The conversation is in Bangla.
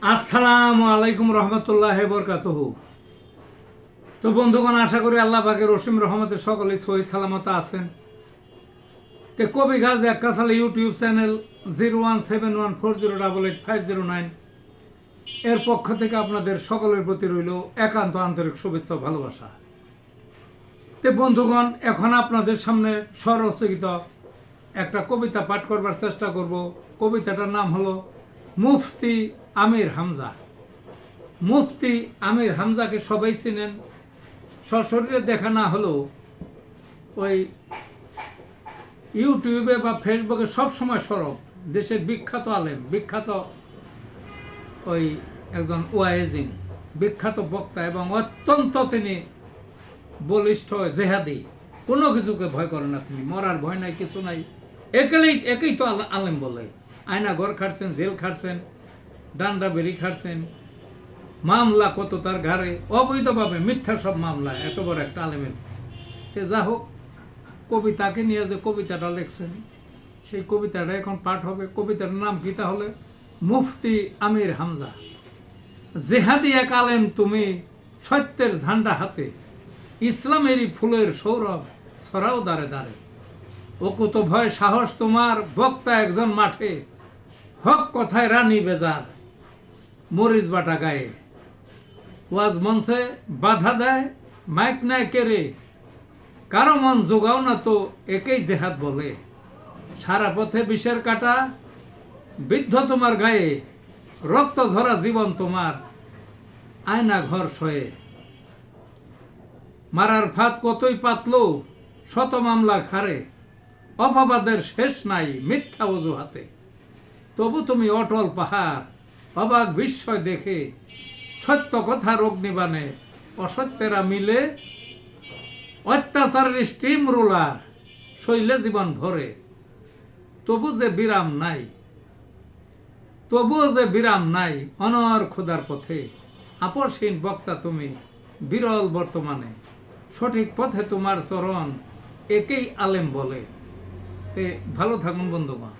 আসসালামু আলাইকুম রহমতুল্লাহ বরকাতুহু। তো বন্ধুগণ, আশা করি আল্লাহ পাকের অসীম রহমতে সকলেই সহি সালামত আছেন। তো কবি গাছ একাশালে ইউটিউব চ্যানেল 017140885009 এর পক্ষ থেকে আপনাদের সকলের প্রতি রইল একান্ত আন্তরিক শুভেচ্ছা ভালোবাসা। তো বন্ধুগণ, এখন আপনাদের সামনে স্বরচিত একটা কবিতা পাঠ করবার চেষ্টা করব। কবিতাটার নাম হলো মুফতি আমির হামজা। মুফতি আমির হামজাকে সবাই চিনেন, সশরীরে দেখা না হলেও ওই ইউটিউবে বা ফেসবুকে সবসময় সরব দেশের বিখ্যাত আলেম, বিখ্যাত ওই একজন ওয়াইজিং, বিখ্যাত বক্তা এবং অত্যন্ত তিনি বলিষ্ঠ জেহাদি। কোনো কিছুকে ভয় করে না তিনি, মরার ভয় নাই, কিছু নাই। একেই তো আলেম বলে। আয়না ঘর খাটছেন, জেল খাটছেন, ডান্ডা বেরি খাটছেন, মামলা কত তার ঘাড়ে, অবৈধভাবে মিথ্যা সব মামলা, এত বড় একটা আলেমের। যা হোক, কবিতাকে নিয়ে যে কবিতাটা লিখছেন, সেই কবিতাটা এখন পাঠ হবে। কবিতার নাম কি তাহলে? মুফতি আমির হামজা। জেহাদি এক আলেম তুমি, সত্যের ঝান্ডা হাতে, ইসলামেরই ফুলের সৌরভ ছড়াও দাঁড়ে দাঁড়ে। ও কত ভয় সাহস তোমার, বক্তা একজন মাঠে, হক কথায় রানী বেজার, মরিচ বাটা গায়ে। ওয়াজ মঞ্চে বাধা দেয়, মাইক নাই কেড়ে, কারো মন জোগাও না তো একেই জেহাদ বলে। সারা পথে বিষের কাটা বিদ্ধ তোমার গায়ে, রক্ত ঝরা জীবন তোমার আয়না ঘর শয়ে। মারার ফাঁদ কতই পাতলো, শত মামলা ঘাড়ে, অপবাদের শেষ নাই মিথ্যা অজুহাতে। তবু তুমি অটল পাহাড়, অবাক বিস্ময় দেখে, সত্য কথার অগ্নিবাণে অসত্যেরা মিলে, অত্যাচারের স্টিম রোলার শৈলে জীবন ভরে। তবুও যে বিরাম নাই অনর খোদার পথে। আপসহীন বক্তা তুমি বিরল বর্তমানে, সঠিক পথে তোমার চরণ একেই আলেম বলে। তে ভালো থাকুন বন্ধুগণ।